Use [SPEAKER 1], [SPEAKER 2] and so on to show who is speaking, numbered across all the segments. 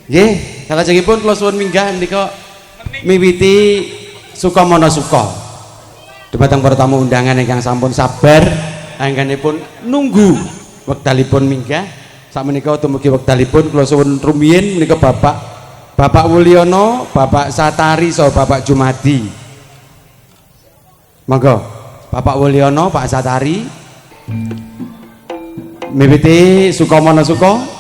[SPEAKER 1] Nggih, salajengipun kula suwun minggah menika miwiti Sukamana Suka. Dumateng para tamu undangan ingkang sampun sabar anggenipun nunggu wektalipun minggah. Sakmenika dumugi wektalipun kula suwun rumiyin menika Bapak Wulyono, Bapak Satari saha Bapak Jumadi. Monggo Bapak Wulyono, Pak Satari miwiti Sukamana Suka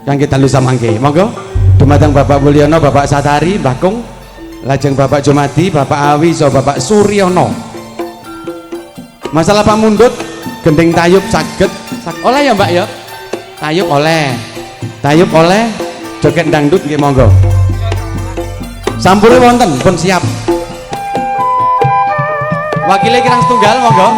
[SPEAKER 1] kangge dalu samangke. Monggo dumateng Bapak Wulyono, Bapak Satari, Mbah Kung, lajeng Bapak Jumadi, Bapak Awi saha Bapak Suryono. Masalah pamundhut gending tayub saged oleh ya Mbak ya. Tayub oleh joget dangdut nggih monggo. Sampune wonten pun siap. Wakile kirang setunggal monggo.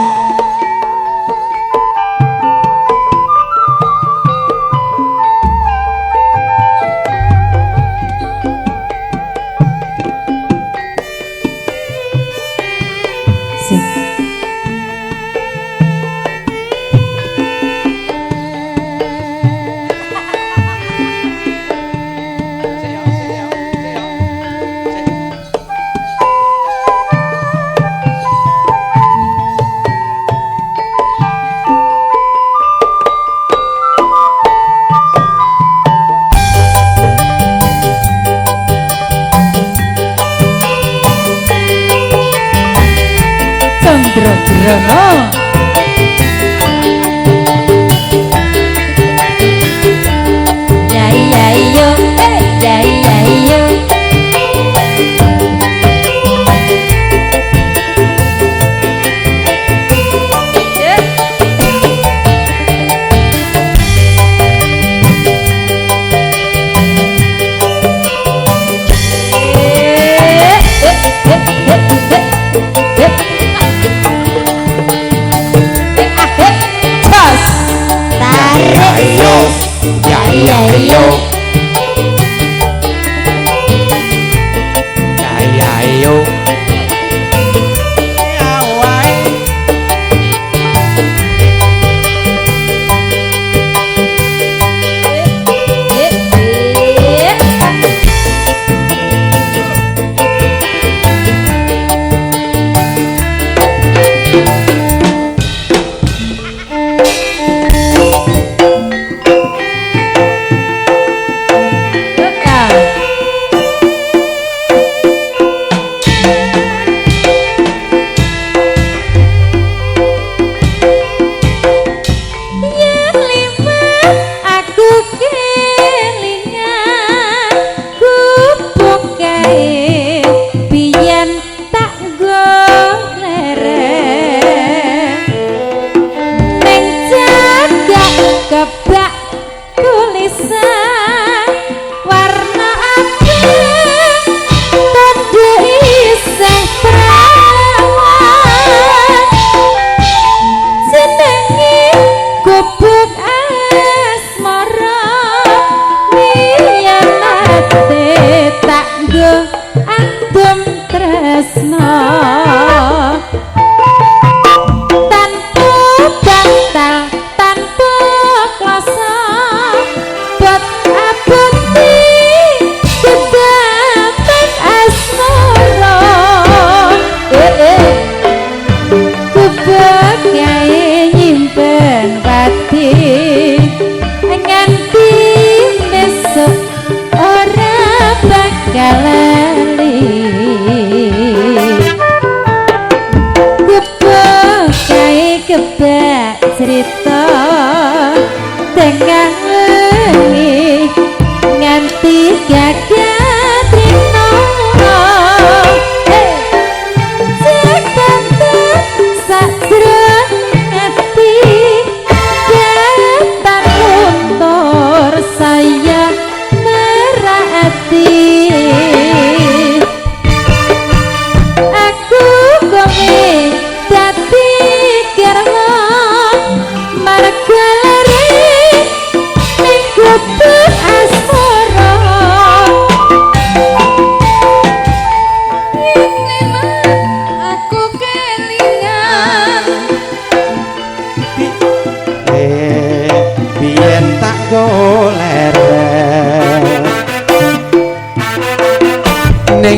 [SPEAKER 2] Asmara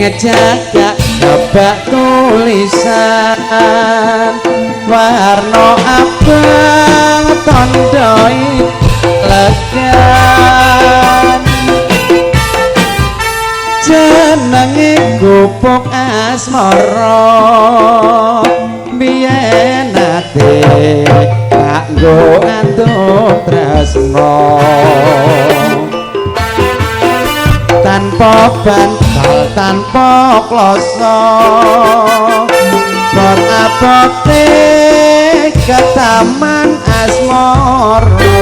[SPEAKER 1] ngejagak kebak tulisan warna abang tandai legan jenenge gupuk asmara biyen ate kanggo antuk tresno tanpa bantal tanpa kloso bar abote ke taman asmara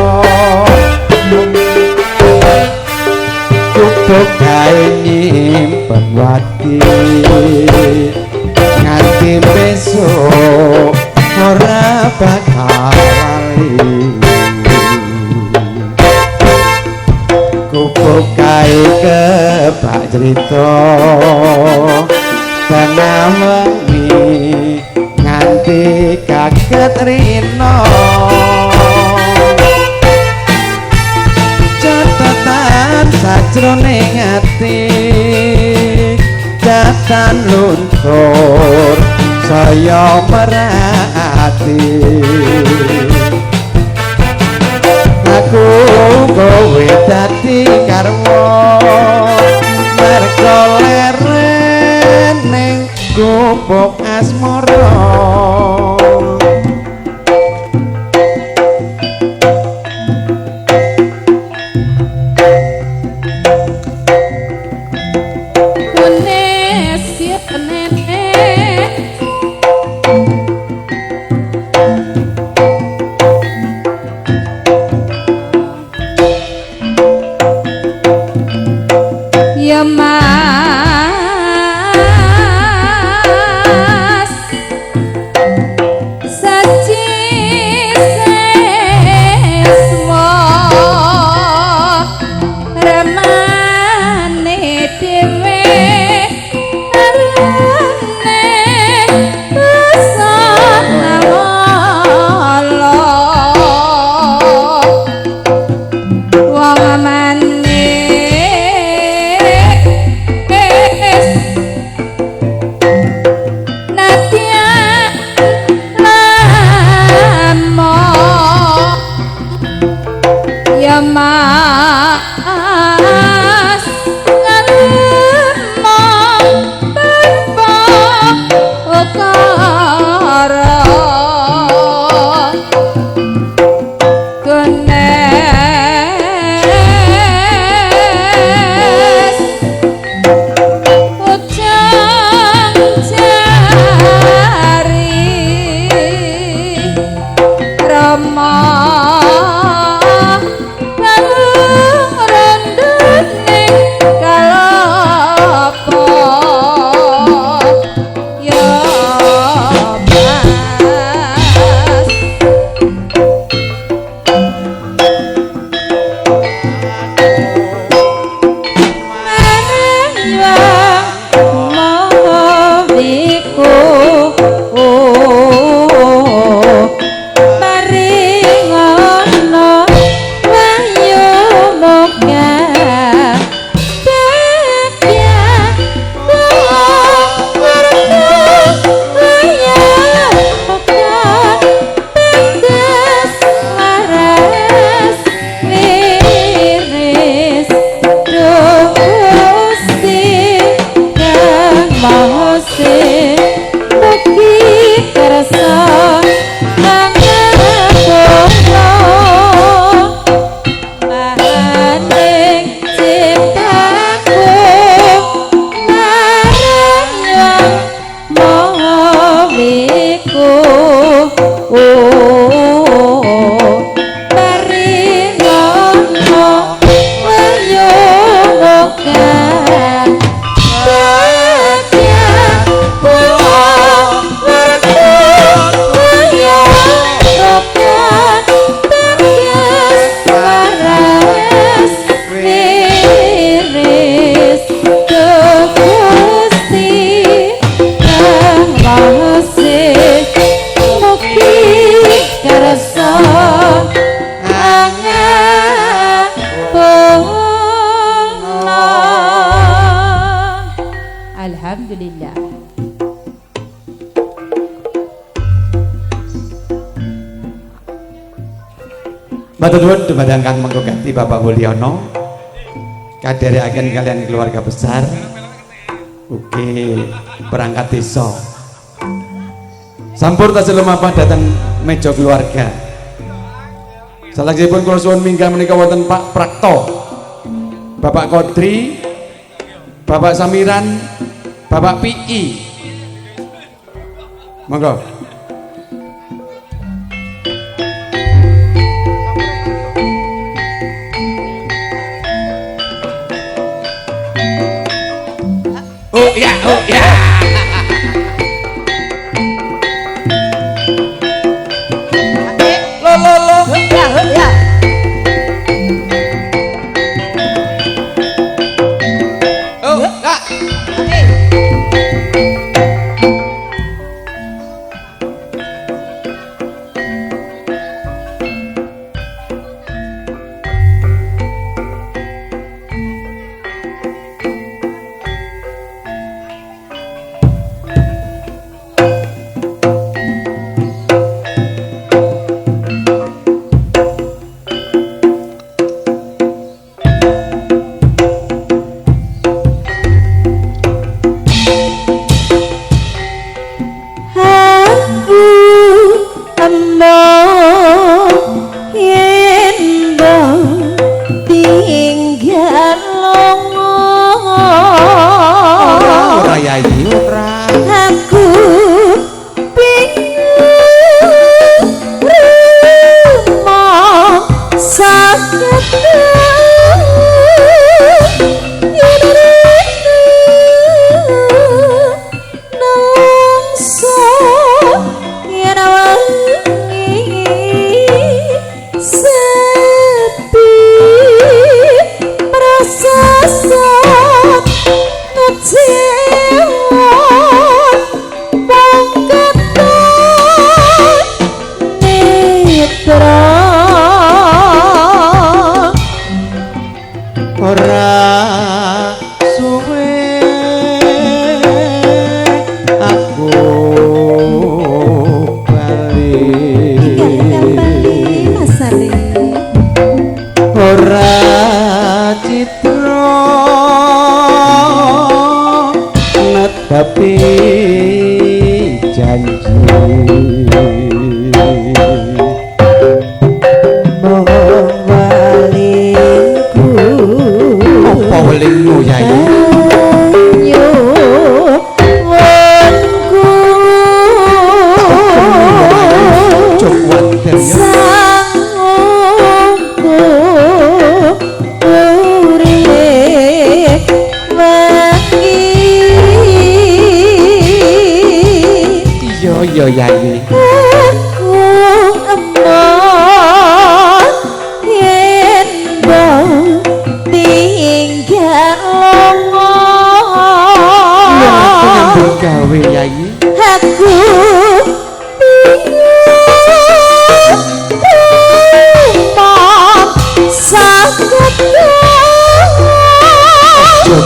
[SPEAKER 1] cukup gawe nyimpen wati nganti besok ora bakal lali cukup gawe kebak cerita tengah wengi nganti kaget rino catatan sajroning ati datan luntur saya merhati aku kowe dadi karwa merga leren ning gupuk asmara
[SPEAKER 2] Rama Rama
[SPEAKER 1] Matur nuwun dumateng Kang Mengkogati Bapak Mulyono. Kadherekaken kalian keluarga besar. Ugi perangkat desa. Sampur tasih lumampah datang meja keluarga. Salajengipun kula suwun minggah menika wonten Pak Prakto. Bapak Kodri, Bapak Samiran, Bapak PI. Monggo. Oh ya, oh ya. Lo lo lo. Ya, ya. Oh, ya.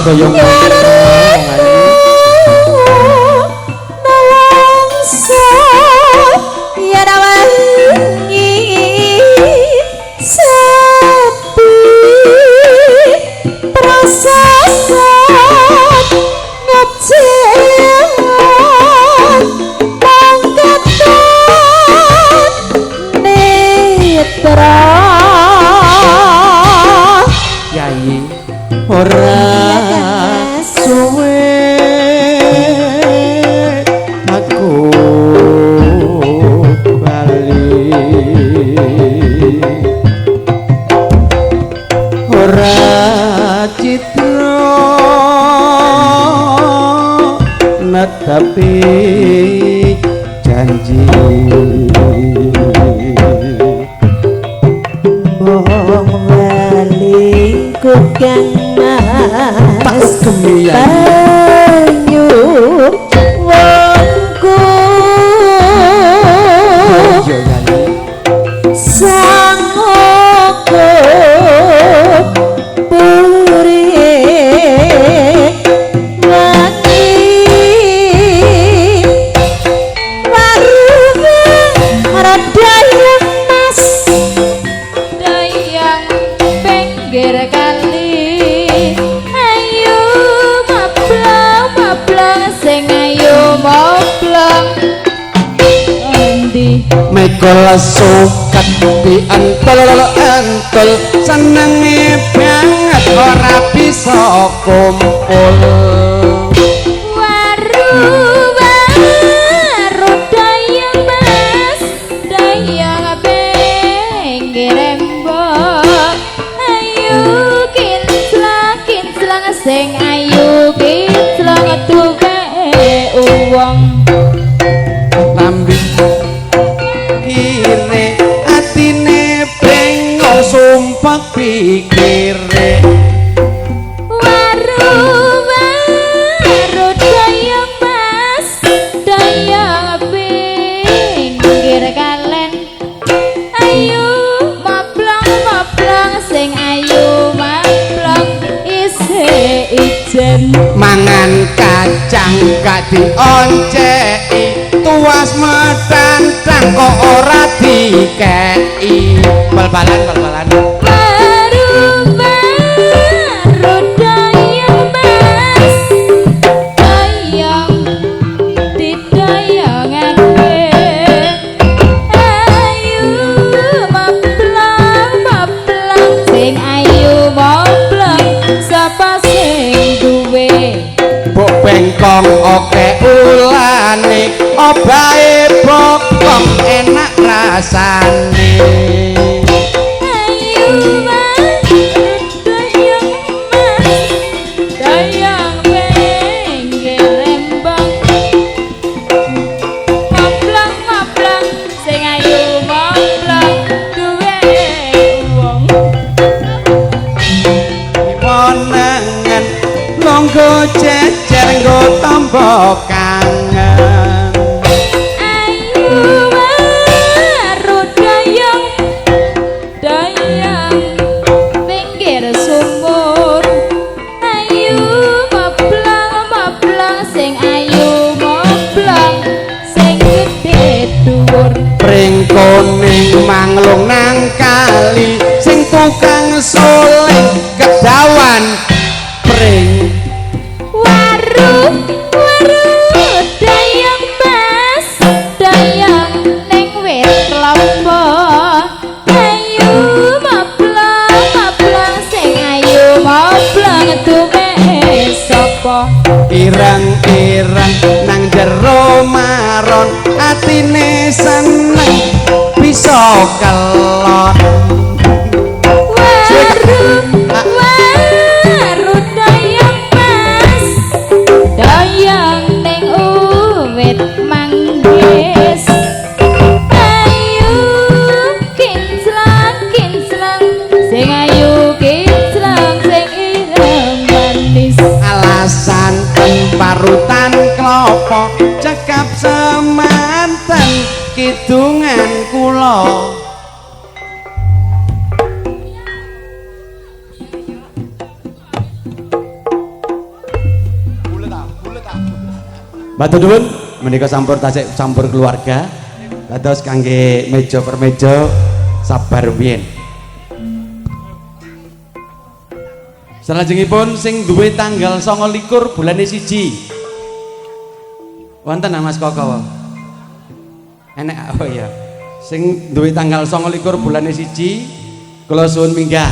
[SPEAKER 2] Daya mas moblong endi
[SPEAKER 1] Mikul suket dientul-entul senenge banget ora bisa kumpul
[SPEAKER 2] waru dayang mas dayang pinggir embok ayo kinclang sing ayu kinclang tuwe uwong
[SPEAKER 1] lambi kire atine bengong sumpah pikire
[SPEAKER 2] waru dayang mas dayang pinggir kalen ayu maplong sing ayu maplong isih ijen
[SPEAKER 1] mangan kacang gak dionceki tuas metantang kok ora dikeki bal-balan
[SPEAKER 2] baru dayang mas dayang didayangan ayu maplong sing ayu maplong sapa sing duwe
[SPEAKER 1] bok bengkong oke ulane obahe bokong enak rasane
[SPEAKER 2] ayu dayang pinggir embong maplong sing ayu maplong duwe wong
[SPEAKER 1] monengan longgo jejer nggo tampa kangen
[SPEAKER 2] ayu waru dayang pinggir sumur ayu maplong sing ayu maplong sing gedhe dhuwur
[SPEAKER 1] pring kuning manglung nang kali sing tukang suling kedawan pring
[SPEAKER 2] waru dayang mas dayang ning wit lomba ayu maplong sing ayu maplong tuwe sapa
[SPEAKER 1] ireng-ireng nang jero maron atine seneng bisa kelon
[SPEAKER 2] waru dayang mas dayang ning uwit manggis ayu kinclang sing ayu kinclang sing ireng manis
[SPEAKER 1] alasan parutan klopo cekap semanten kidungan kula Batu nuwun menika sampur tasik campur keluarga dados kangge meja per meja sabar rumiyin. Salajengipun sing duwe tanggal 29 bulan 1 wonten Mas Koko. Enek oh ya. Sing duwe tanggal 29 bulan 1 kula suwun minggah.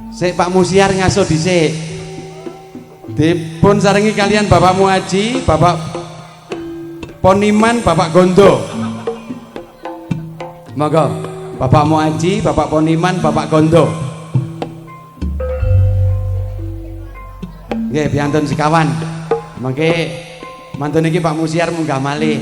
[SPEAKER 1] Sik Pak Musiar ngaso dhisik. Dipun sarengi kalian Bapak Muaji, Bapak Poniman, Bapak Gondo. Monggo, Bapak Muaji, Bapak Poniman, Bapak Gondo. Nggih, piantun sekawan. Mangke mantun iki Pak Musiar munggah malih.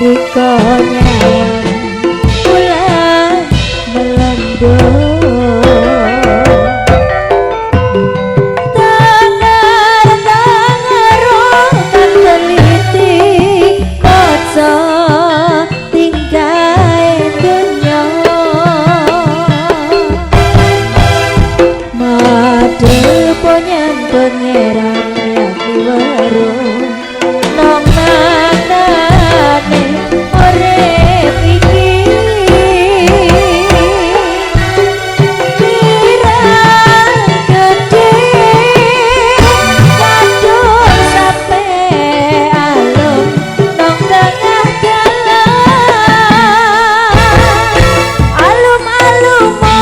[SPEAKER 2] riko nyawang bulan melanda tangar kan teliti kaca tinggae dunya madhep ponyan pangeran yaki warung nang nanane urip iki pirang gedhe kadung sampe alum nang tengah dalan alum-alumu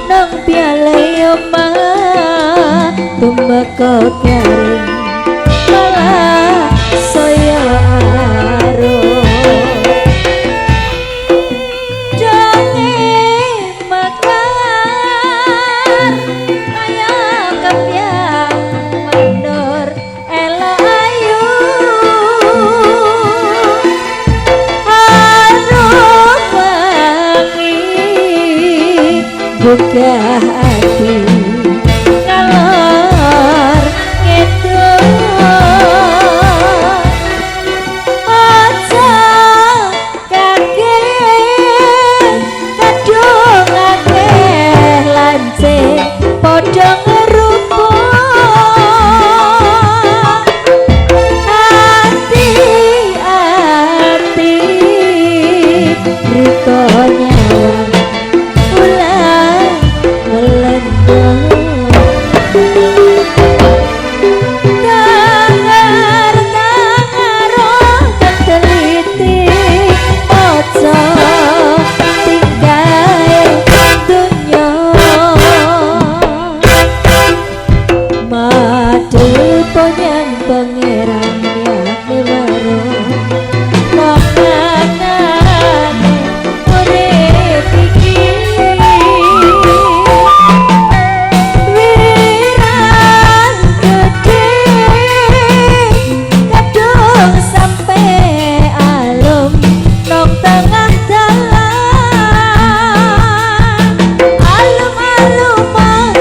[SPEAKER 2] nang piale omah tumeka garing malah saya aruh jange mekar kaya kemyang mendur elo ayu aruh wangi buka hati ngalor ngedul aja kaget kadung akeh lancing padha ngerubung hati-hati riko nyawang bulan melendung tangar kan teliti ojo tinggae dunya madhep ponyan pangeran yake warung nang nanane urip iki wirang gedhe kadung sampe alum nang tengah dalan alum-alum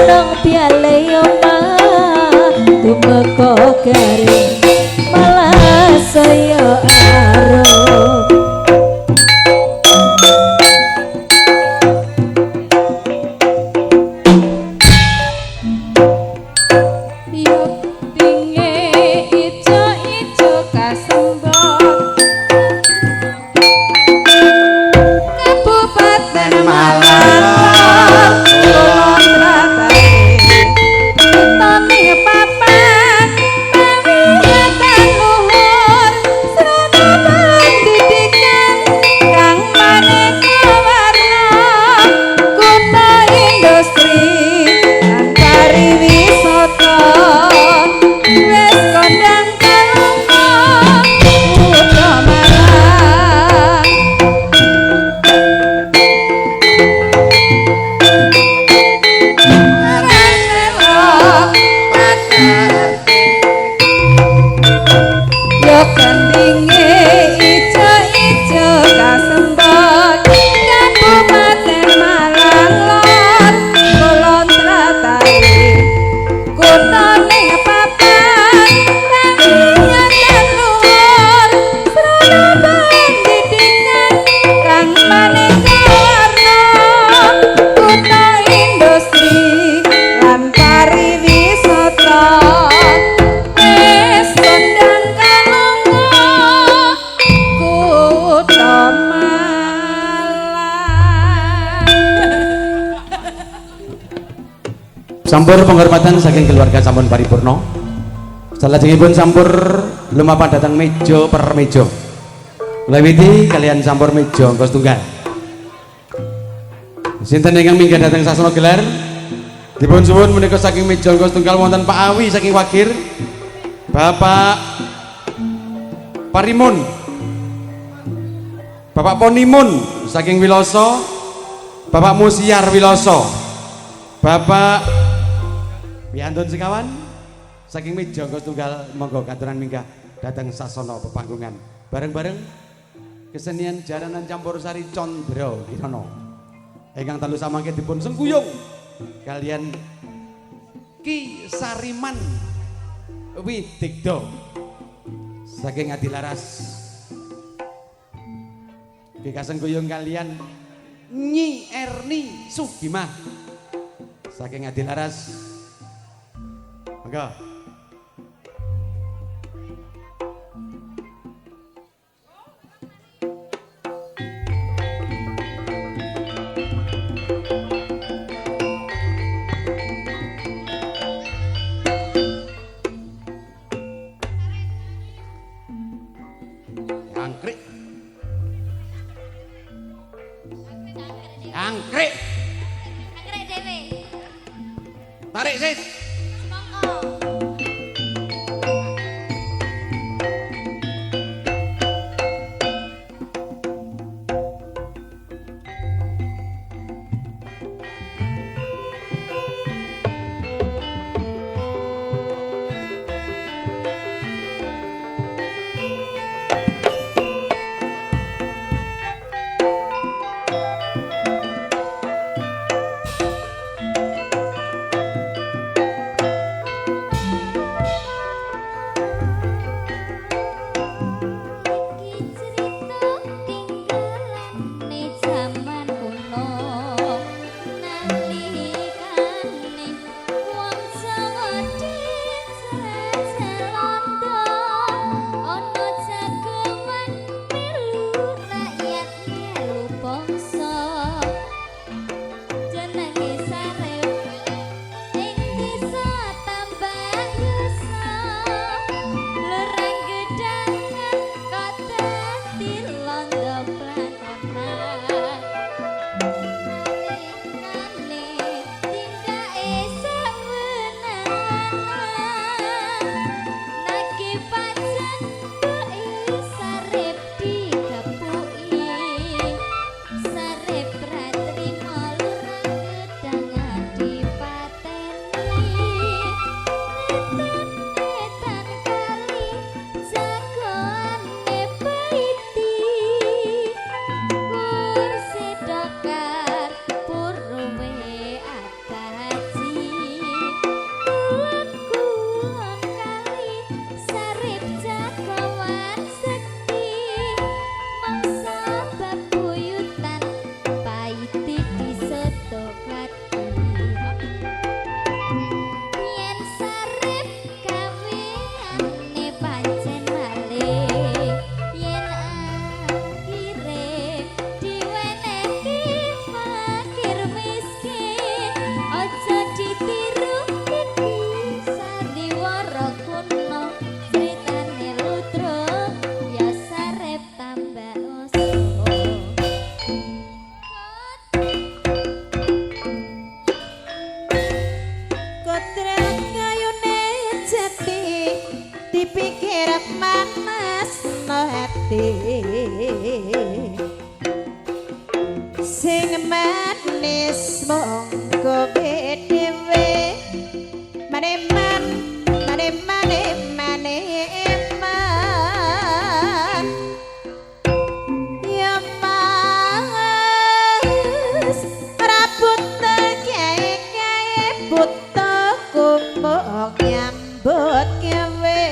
[SPEAKER 2] nang piale omah tumeka garing malah saya aruh Yuk dinge ijo-ijo kasembok Kabupaten Malang Kulon Tratake Tone papan pawiyatan luhur Srana pendidikan kang maneka warna Kota industri lan pariwisata wis kondang kalongo Kutha Malang yo kandinge ijo-ijo kasembot Kabupaten Malang Lor Kulon Tratake kutane papan pawiyatan luhur Srana pendidikan kang maneka warna Kutha industri lan pariwisata wis kondang kalongo Kutha Malang
[SPEAKER 1] Sampur penghormatan saking keluarga sampun paripurna. Salajengipun sampur lumampah datang meja per meja. Lewiti kalian sampur meja angka setunggal. Sinten ingkang minggah dhateng sasana gelar dipun suwun menika saking meja angka setunggal wonten Pak Awi saking Wagir, Bapak Parimun, Bapak Ponimun saking Wiloso, Bapak Musiar Wiloso, Bapak Piantun sekawan saking meja angka setunggal monggo katuran minggah dhateng sasana pepanggungan bareng-bareng kesenian jaranan campursari Condro Kirana ingkang talu samangke dipun sengguyung kalian Ki Sariman Widigdo saking Adilaras Ki kasengguyung kalian Nyi Erni Sugimah saking Adilaras monggo. Angkrik. Angkrik.
[SPEAKER 2] Angkrik dhewe.
[SPEAKER 1] Tarik sis.
[SPEAKER 2] Monggo.
[SPEAKER 3] Sing manis monggo dhewe maneman maneman ya mas rabut kae buta kumuk nyambut gawe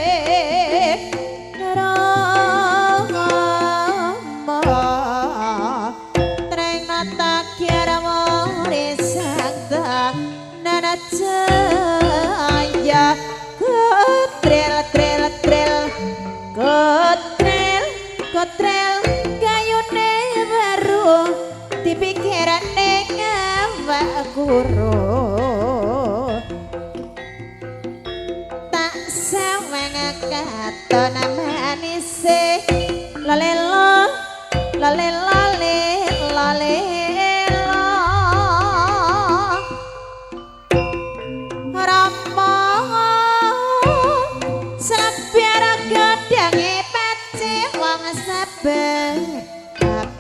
[SPEAKER 3] Jaya kotrel trel trel kotrel kayune baru dipikirane ngawak guru tak sawang katon manise lalelo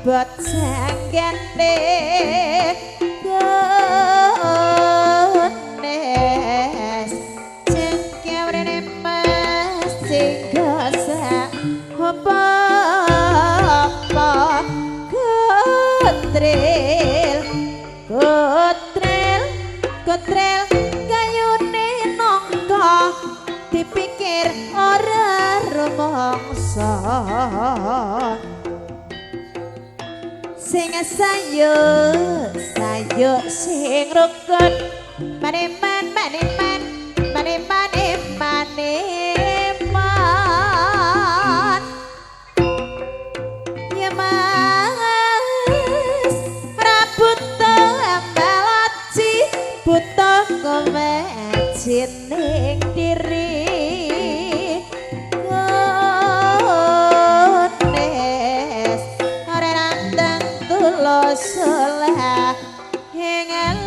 [SPEAKER 3] abot sanggane gones cengkewrene mas sing dosa apa kutril kutril kutril kayune nangka dipikir ora rumangsa sing sayu sayu sing rukun maneman maneman maneman maneman ya mas rabuta ambalaci buta komecin ning diri gones ora nang tulo salah ing alijan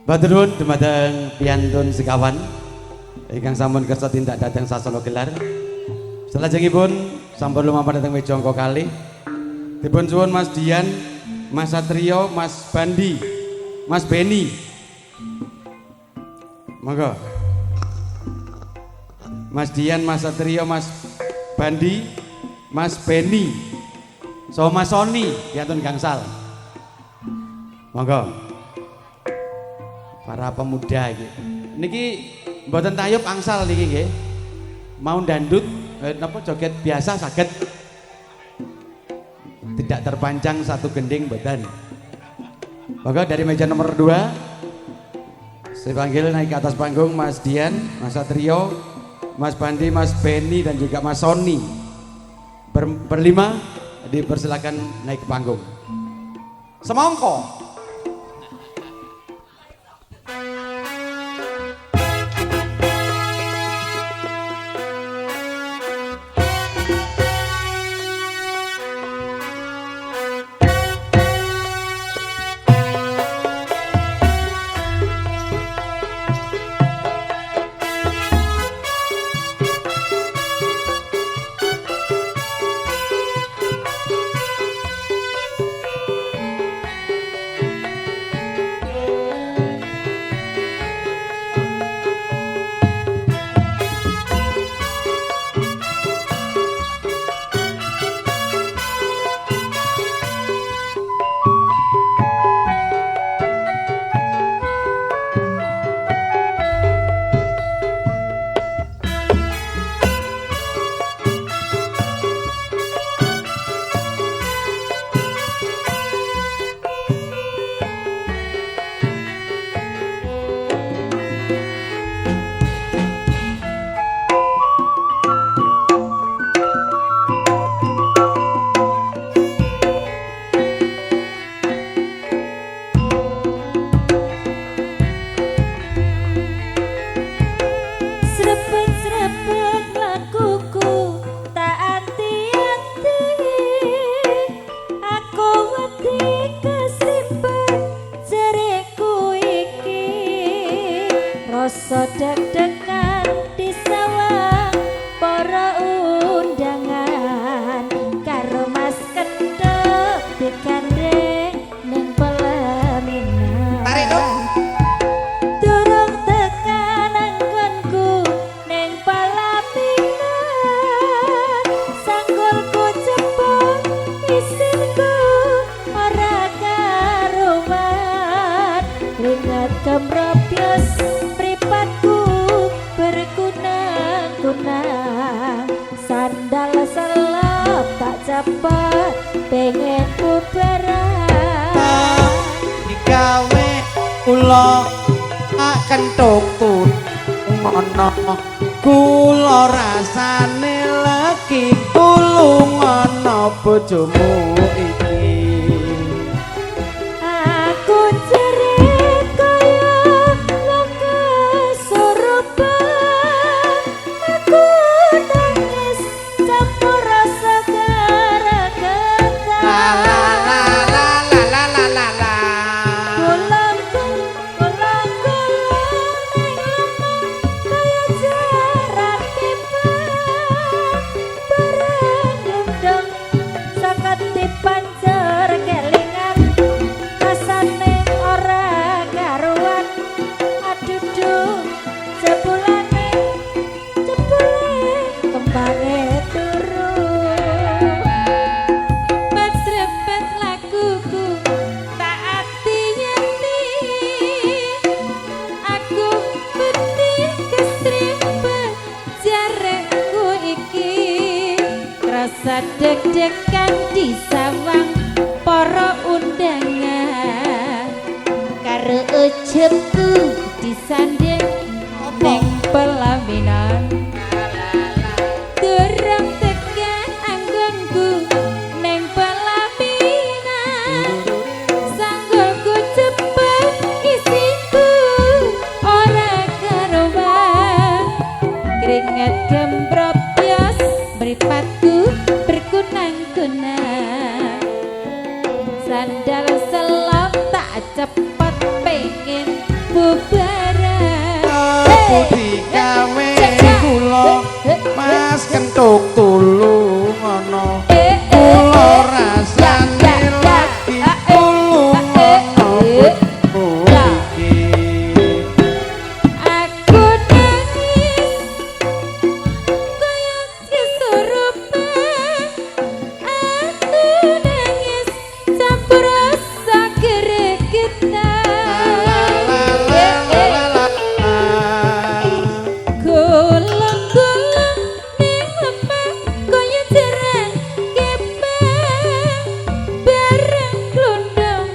[SPEAKER 1] Matur nuwun dumateng piyantun sekawan ingkang sampun kersa tindak dhateng sasana gelar. Salajengipun sampun lumampah dhateng meja angka kalih. Dipun suwun Mas Dian, Mas Satrio, Mas Bandi, Mas Beni. Monggo. Mas Dian, Mas Satrio, Mas Bandi, Mas Beni. So Mas Soni piyantun gangsal. Monggo. Para pemuda iki. Niki mboten tayub angsal niki nggih. Mau dandut napa joget biasa saged. Tidak terpancang satu gending mboten. Monggo dari meja nomor 2 saya panggil naik ke atas panggung Mas Dian, Mas Satrio, Mas Bandi, Mas Beni dan juga Mas Soni. Berlima dipersilakan naik ke panggung. Semongko. Kula rasane lagi tulung ana bojomu iki.
[SPEAKER 3] Aku jerit kaya wong kesurupan. Aku nangis campur rasa gara-gara. Madepku disanding neng pelaminan Durung teka anggonku neng pelaminan Sanggulku cepet isiku ora karuan Keringet gembrot bios mripatku berkunang-kunang Sandal selop tak cepet pengen bubaran
[SPEAKER 1] Aku digawe kula Mas kentuk tulung ngono Kula rasane lagi tulung ngono iki
[SPEAKER 3] Aku nangis kaya kesurupan Aku nangis campur rasa gregetan Golong-golong ning lemah kaya jerang kembang Bareng glundung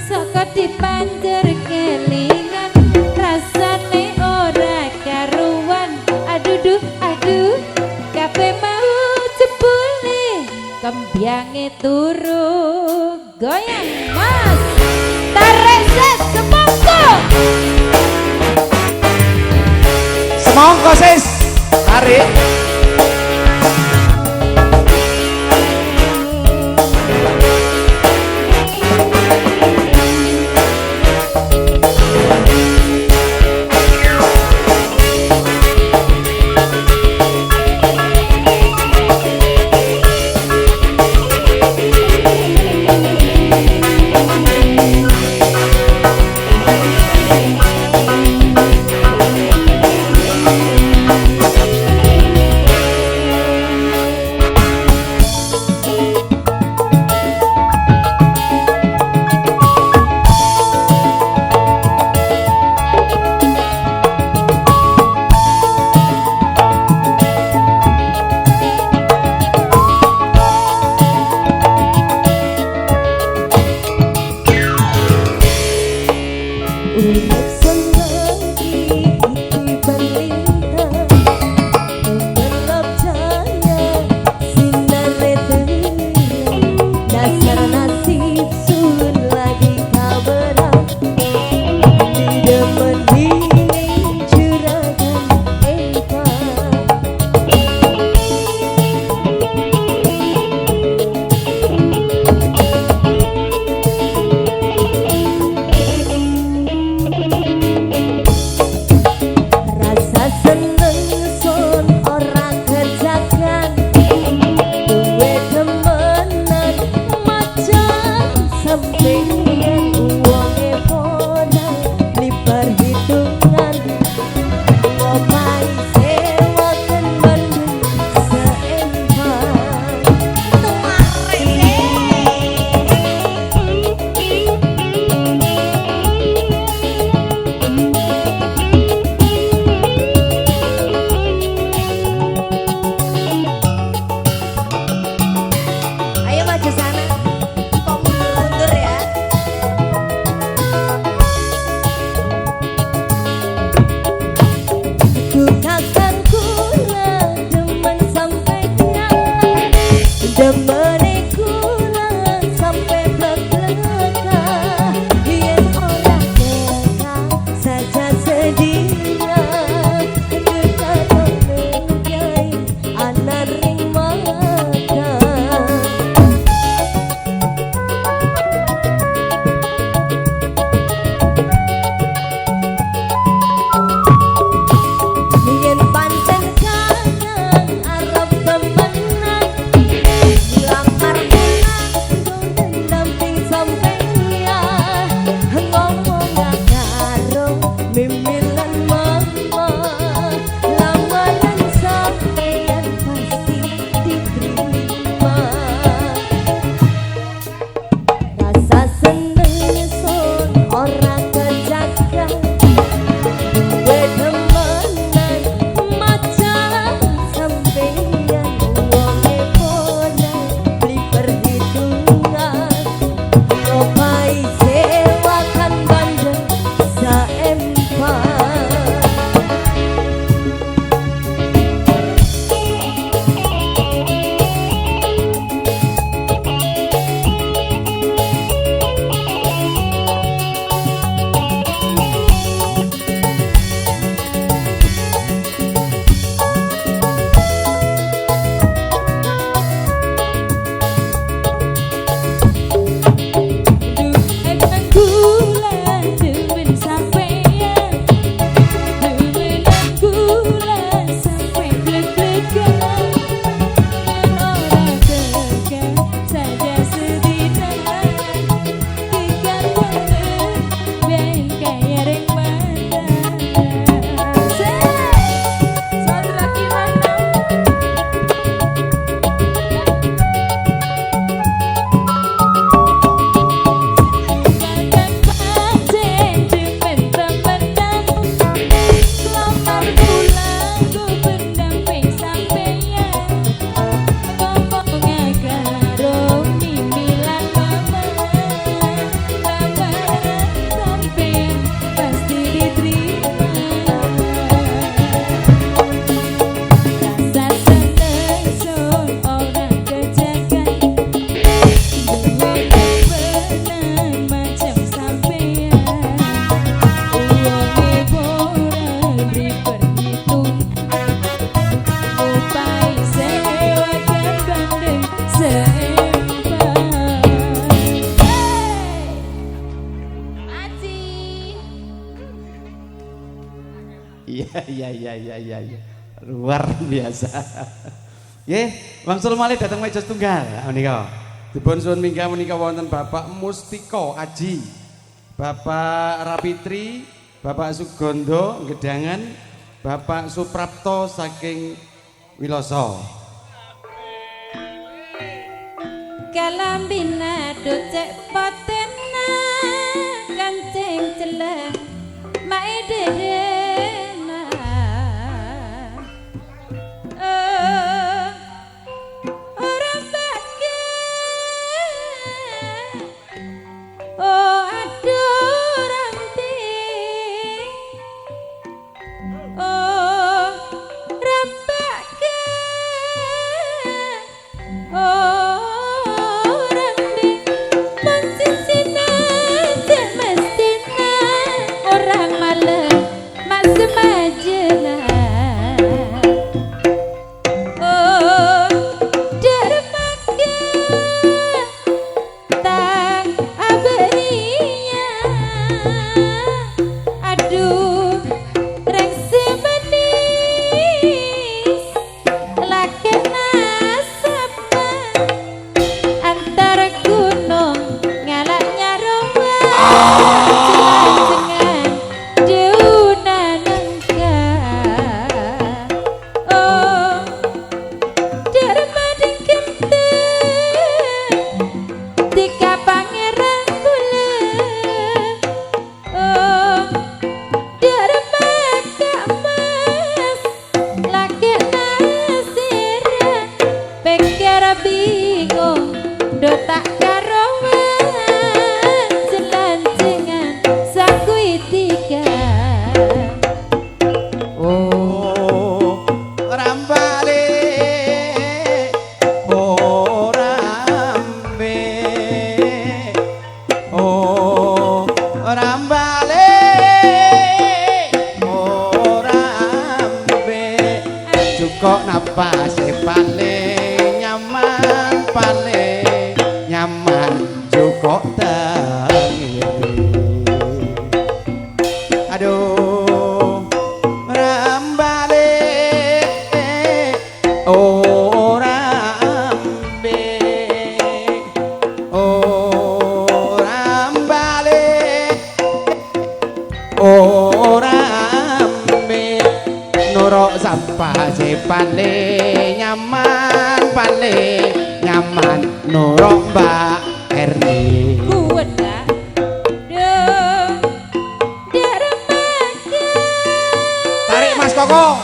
[SPEAKER 3] saka dipanjer kelingan Rasane ora karuan Aduh aduh kabeh mau jebule Kembyange turu Goyang mas Tarik ses semongko
[SPEAKER 1] Semongko sis tarik Iya. Luar biasa. Nggih, wangsul malih dhateng meja setunggal menika. Dipun suwun minggah menika wonten Bapak Mustika Aji, Bapak Rapitri, Bapak Sugondo Gedangan, Bapak Suprapto saking Wiloso.
[SPEAKER 3] Kalambina docek potena kancing celeng mae derena orang bagi oh aduh ranti oh rambake oh
[SPEAKER 1] kok napase paling nyaman jukok tengiri aduh rambale sampah paling nyaman nurok Mbak Erni
[SPEAKER 3] kuat dah
[SPEAKER 1] tarik Mas Koko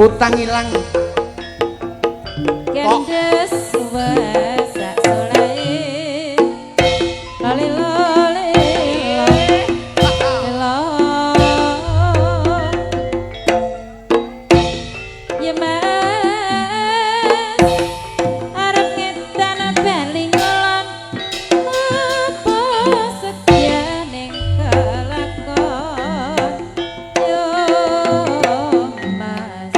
[SPEAKER 1] utang hilang
[SPEAKER 3] gendes wes sak soleh lali ya mas arep ngetan belingolon apa sediane kelakon yo mas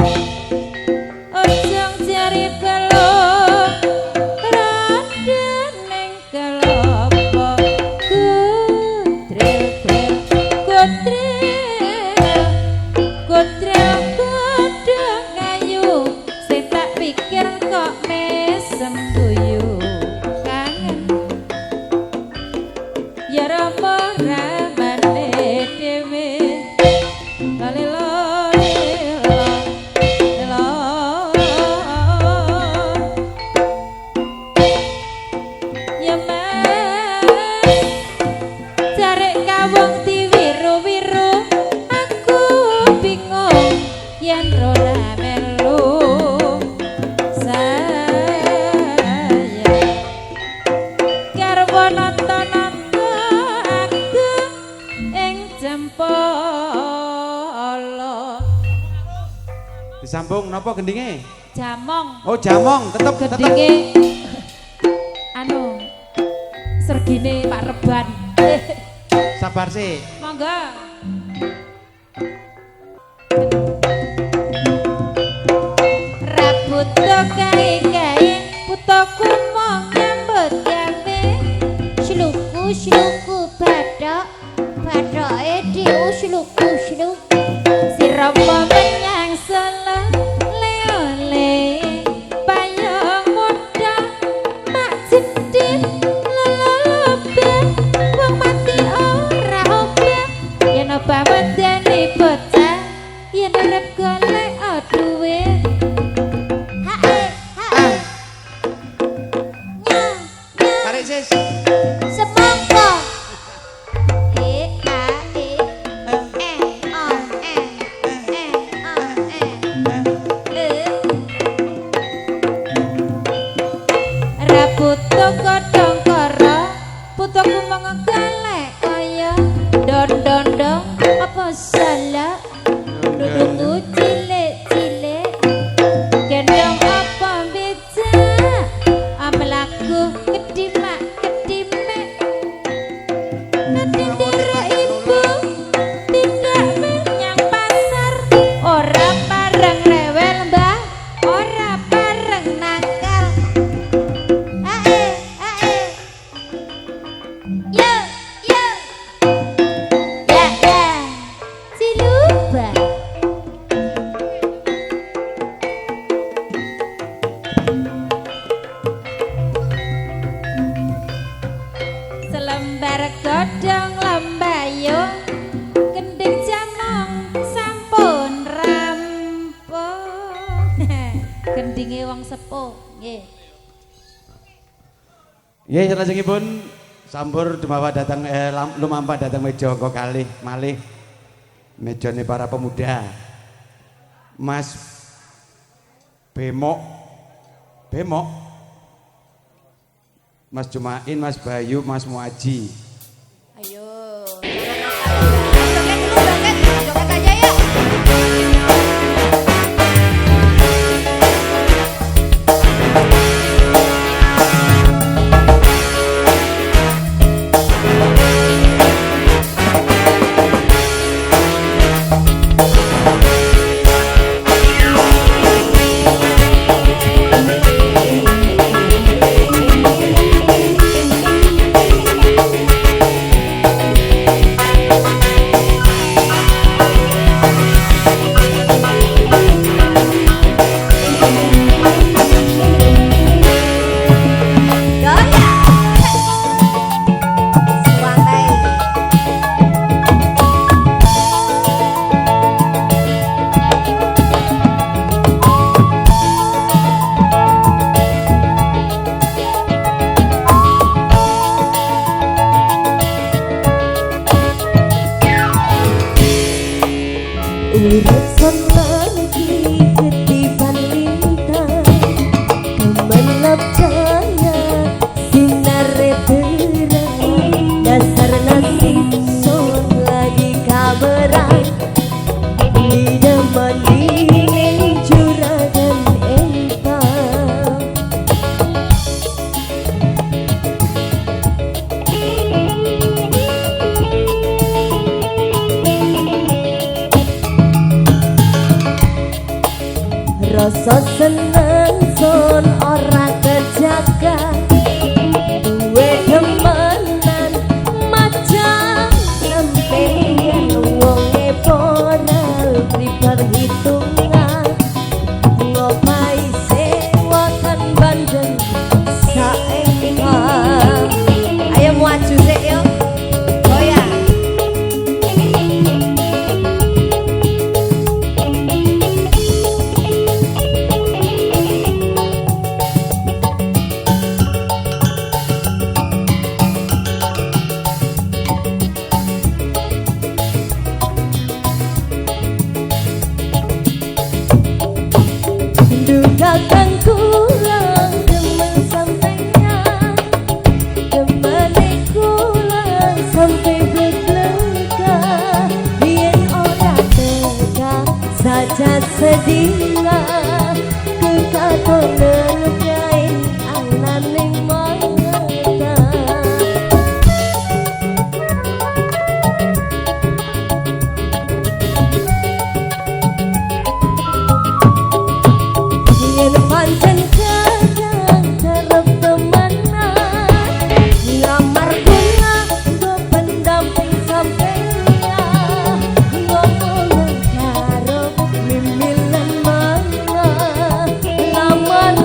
[SPEAKER 1] apa gendinge?
[SPEAKER 3] Jamong.
[SPEAKER 1] Oh, jamong, tetep
[SPEAKER 3] Gendinge anu sergine Pak Reban.
[SPEAKER 1] Sabar sih.
[SPEAKER 3] Monggo. Rabuto kae-kae putoku mong nyambut gawe.
[SPEAKER 2] Sluku bathok bathoke dhewe sluku
[SPEAKER 3] Sirapa menyang sele le-ole payung muda mak jedit lelolobe wong mati ora obeh yen apa wedane bocah yen urip golek duit
[SPEAKER 2] hae nyang
[SPEAKER 1] Tarik sis.
[SPEAKER 2] semangka
[SPEAKER 3] Rabuto godhong kara putuku mengelek kaya don-dondong apa salah dudungku cilik-cilik gendong apa beja amelaku kedimak kedimek ketindira ibu tidak menyang pasar ora pareng rewel mbah ora pareng nakal
[SPEAKER 2] yo ya ciluba
[SPEAKER 3] selembar godhong lembayung gending jamong sampun rampung gendinge wong sepuh nggih.
[SPEAKER 1] Ya, salajengipun sambur dumawa datang lumampah datang meja angka kalih malih mejane para pemuda. Mas Bemok Mas Jumain, Mas Bayu, Mas Muaji.
[SPEAKER 2] ayo joget dulu joget aja ya
[SPEAKER 4] Urip selagi ketiban lintang kemelap cahaya sinar terang dasar nasib son lagi kabarang idaman dingin juragan empang menerkai ananing mata. Yen pancen kadang kerep temenan ngamar guna go pendamping sampeyan ngomong karo mimilan mana lamar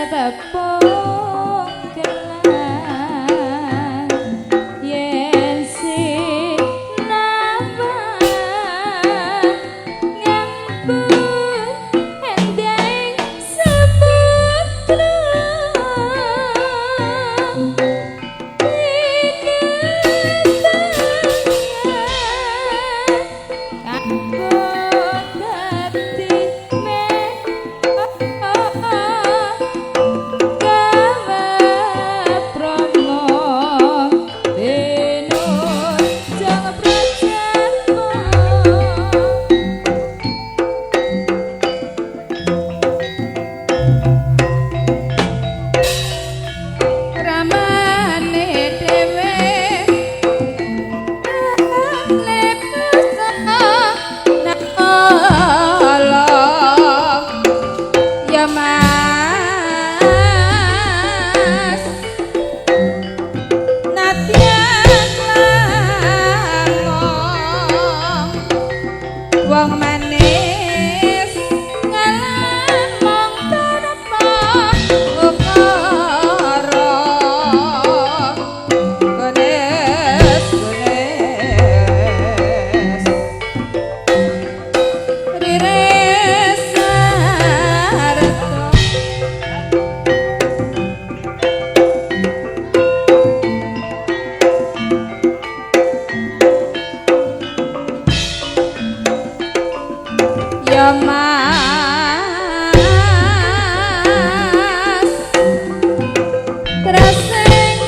[SPEAKER 3] tepung gelang yen sinamang ngambut endeng seputra wong manis ngalan mong tanpa ukara gones riris sarta ya mas treseng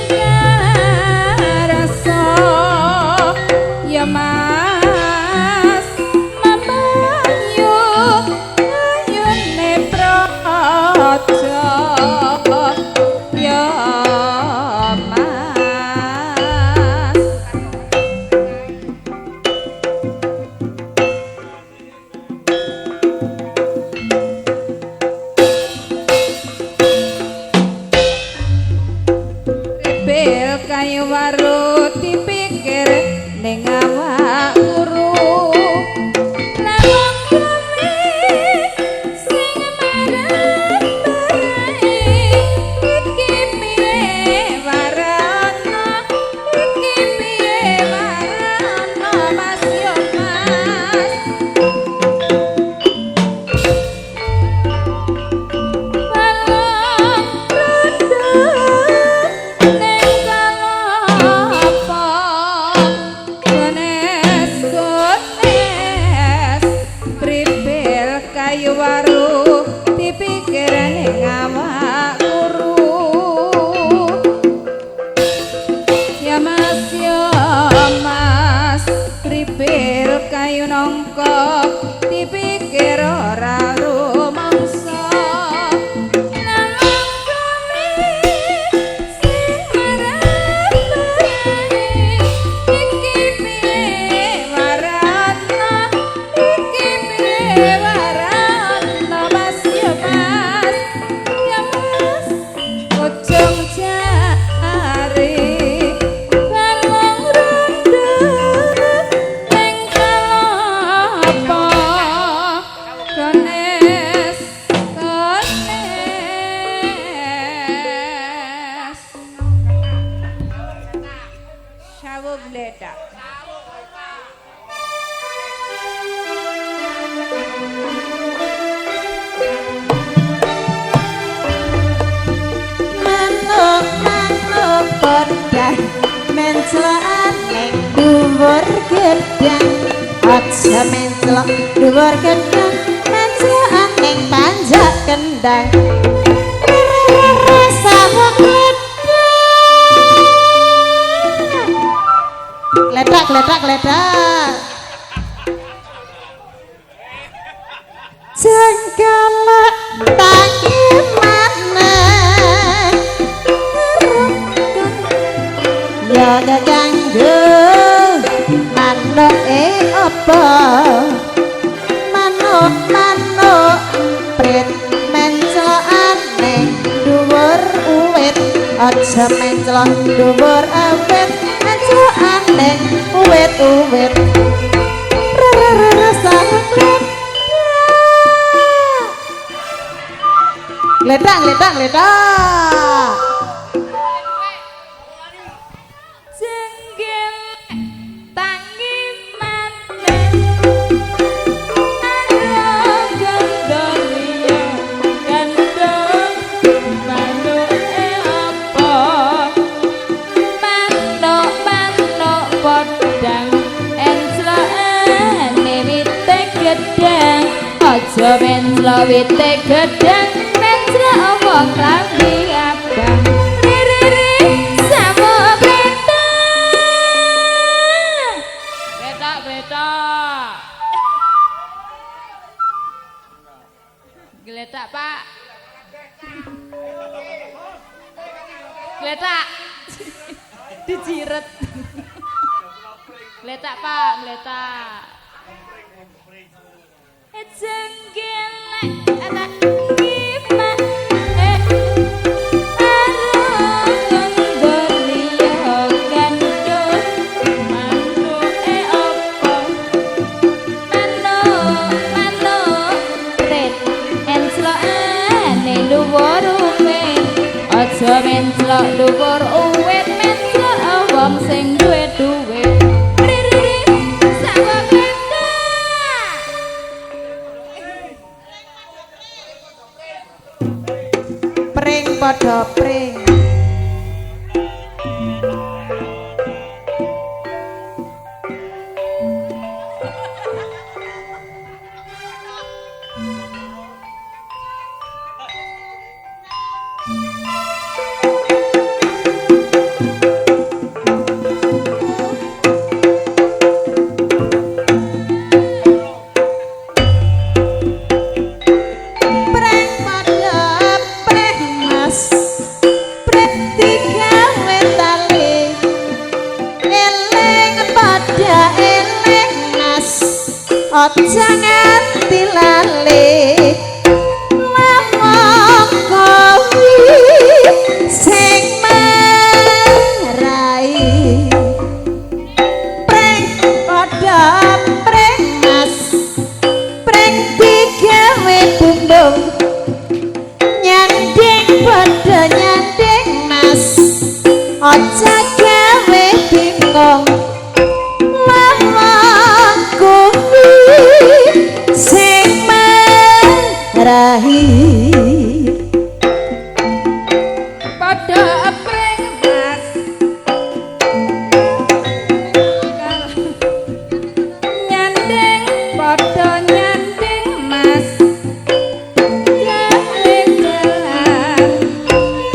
[SPEAKER 3] rasa ya mas mamayu ayune praja ya mas bel kayu waru dipikir ning awak guru lawang kami sing marang barai iki piye warana iki piye warana mas yo mas balong kayu waru dipikir ning awak guru ya mas pripil kayu nongko dipikir ora rumangsa namung kami sing marang barai iki piye warana iki piye warana mas ya mas ujung jari balong rondo ning kalapa gones sawu bledak
[SPEAKER 4] manuk kodang menclokan ning dhuwur gedang aja menclok dhuwur gedang menclokan ning panjak kendang sawuk gledak gledak gledak jengkala tangi maneh ya ganggu manuk apa manuk prit menclokan ning dhuwur uwit aja menclok dhuwur awit menclokan ning uwit-uwit Gledak, gledak, gledak.
[SPEAKER 3] Jenggel tangi maneh gandolia gandong manuke apa manuk podang enclokane wite gedang aja menclok wite gedang menclok wong klambi abang riri samo beta geletak pak geletak dijiret geletak pak geletak jenggelek ada gimana arung gondoliyo gandul manuke apa manuk ret enclokane dhuwur uwit aja menclok dhuwur uwit menclok wong sing duwe dhuwit riri sawo beda
[SPEAKER 4] Pring padha pring. Pring padha pring mas. Pring digawe tali. Eling padha eling mas. Aja nganti lali. Lamong kowi sing marai. Pring padha pring mas. Pring digawe bumbung. Nyanding padha nyanding mas. Aja gawe bingung. Lamong kowi sing marai.
[SPEAKER 3] padha pring mas nyanding padha nyanding mas gawe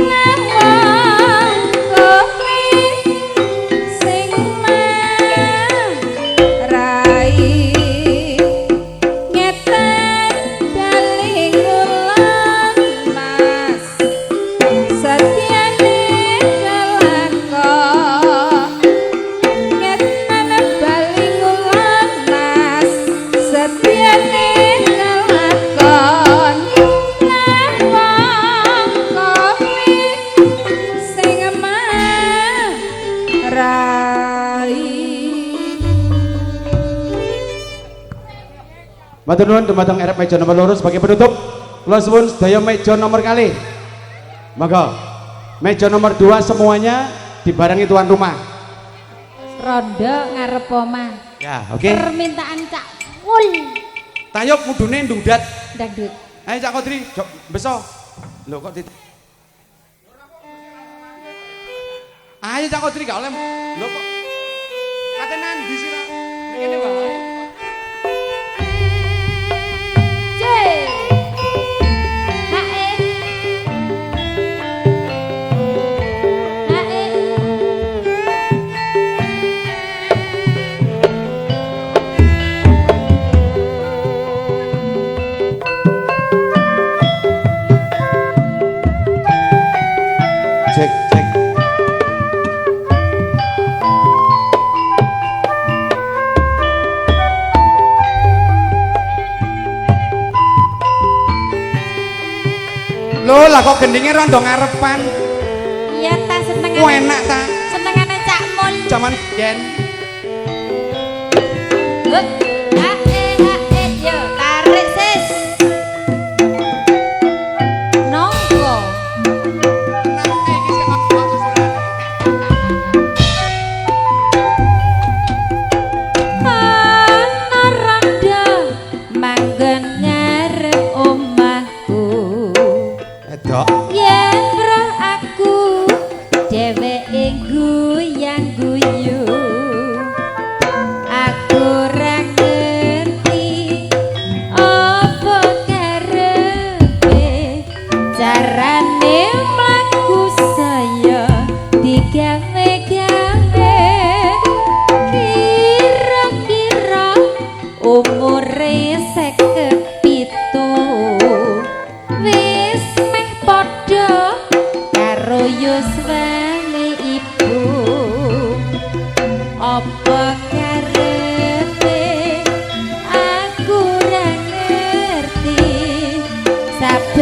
[SPEAKER 3] jalan ngawang kopi sing marai ngeten daling ulang mas satyane kelakon ngeten baling ulang mas satyane kelakon ngawang kopi sing marai.
[SPEAKER 1] Matur nuwun dumateng erep meja nomor loro sebagai penutup. Kula suwun sedaya meja nomor kali. Monggo. Meja nomor 2 semuanya dibarengi tuan rumah.
[SPEAKER 2] Rondo ngarep omah.
[SPEAKER 1] Ya, oke.
[SPEAKER 2] Permintaan Cak Mul.
[SPEAKER 1] Tayuk mudune ndungdat.
[SPEAKER 2] Dangdut.
[SPEAKER 1] Ayo Cak Kodri, jok beso. Lho kok Ayo Cak Kodri gak oleh. Lho kok kate nandi sih Pak? Ngene wae.
[SPEAKER 2] C. Hae. Hae.
[SPEAKER 1] Cek cek. Lho lah kok gendinge rondo ngarepan.
[SPEAKER 2] Iya ta
[SPEAKER 1] Ku
[SPEAKER 2] senengane.
[SPEAKER 1] enak ta.
[SPEAKER 2] Senengane Cak Mul.
[SPEAKER 1] Zaman yen.
[SPEAKER 2] Hae hae yo tarik sis. Nong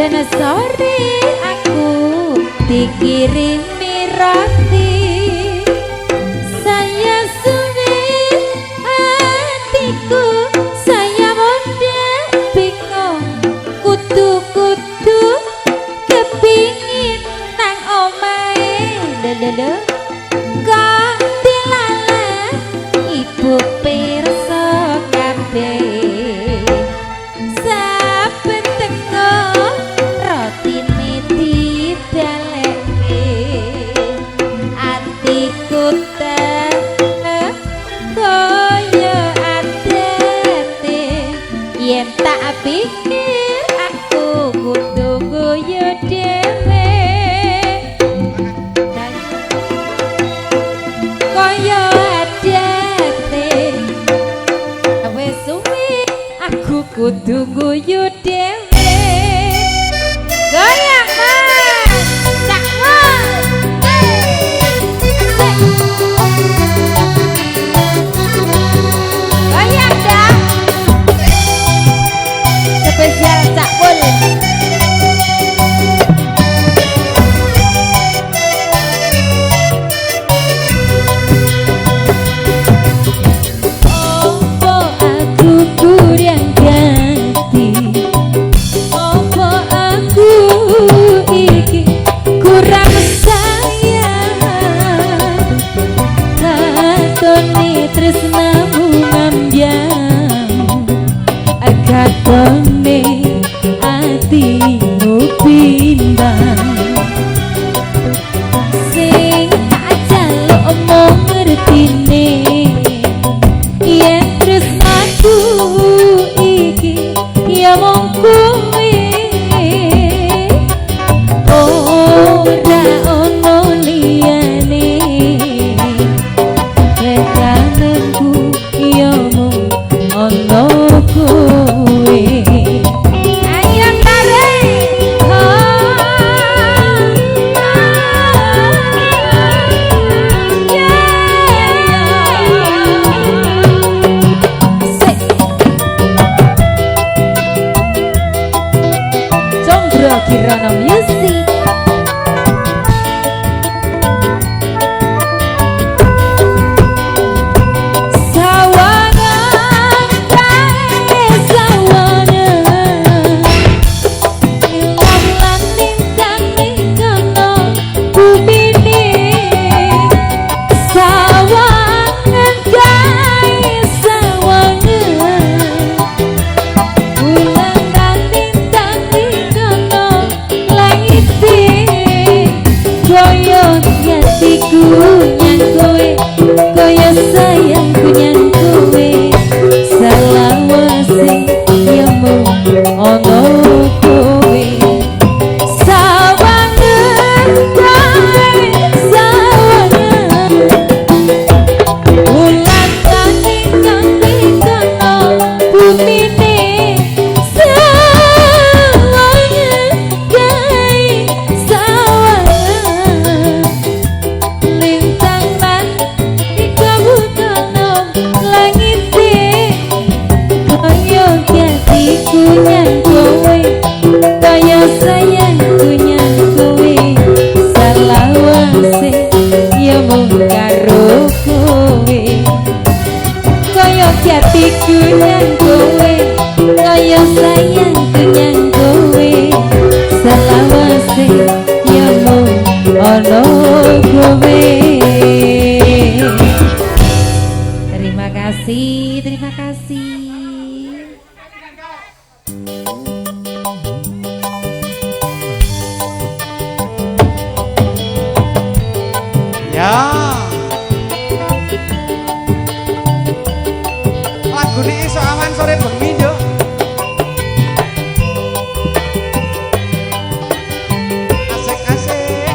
[SPEAKER 3] Dan sore aku dikirimi roti, saya suwe hatiku, saya muda bingung, kudu-kudu kepingin nang omae lelele kok dilala ibu pirsa kabeh saben teko rotine didalekke atiku koyo adete yen tak pikir aku kudu guyu dhewe koyo adete wis suwe aku kudu guyu dhewe goyang mas cakul goyang dah spesial cakul opo aku kurang ganti, opo aku iki kurang sayang, katone tresnamu ngambyang, katone atimu bimbang, sing tak jaluk omong ngertine yen tresnaku iki ya mung kowe ora ono liyane tekananku ya mung ono kowe ayo tarik Jombro Kirana Music sawangan kae sawangan ilang lan lintang ning kono bumine sawangan kae sawangan bulan dan bintang di kono langite koyo hatiku nyang kowe koyo sayangku nyang kowe selawase ya mung ono kowe sawangan kae sawangan bulan dan bintang di kono bumine sawangan kae sawangan lintang lan ikabutono langite koyo hatiku nyang kowe koyo sayangku nyang kowe selawase ya mung karo kowe koyo hatiku nyang kowe koyo sayangku nyang kowe selawase ya mung ono kowe. Terima kasih, terima kasih.
[SPEAKER 1] Ya. Lagu ini iso awan sore bengi yo. Asik-asik.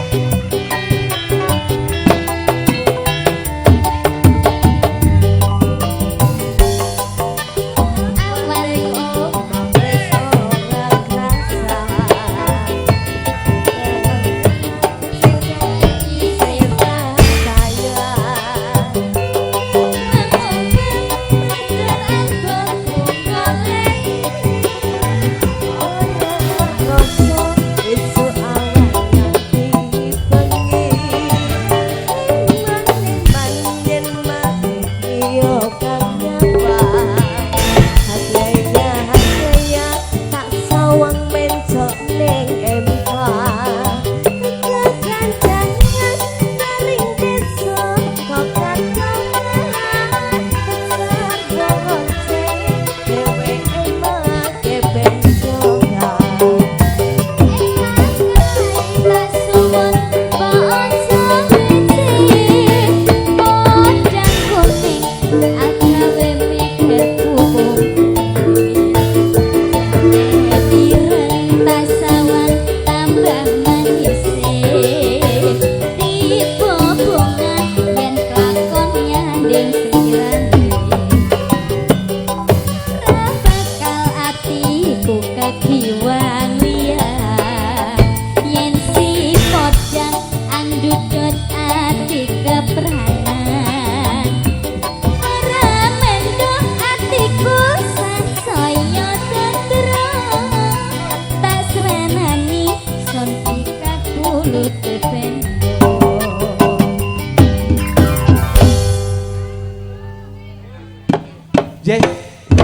[SPEAKER 1] Nggih,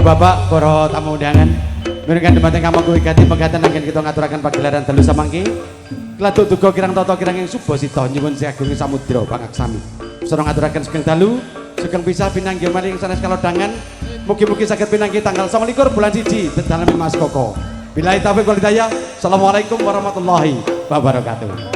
[SPEAKER 1] Bapak para tamu undangan. Menawi dumateng kamu kuwi ganti pegatan anggen kita ngaturaken pagelaran dalu samangke. Kladuk duga kirang tata kirang ing Subasita nyuwun Agung Samudra pangaksami. Sareng ngaturaken sugeng dalu, sugeng pisah pinanggih maring sanes kalodhangan. Mugi-mugi saged pinanggih tanggal 29 bulan 1 dalam Mas Koko. Billahi taufiq wal hidayah. Assalamualaikum warahmatullahi wabarakatuh.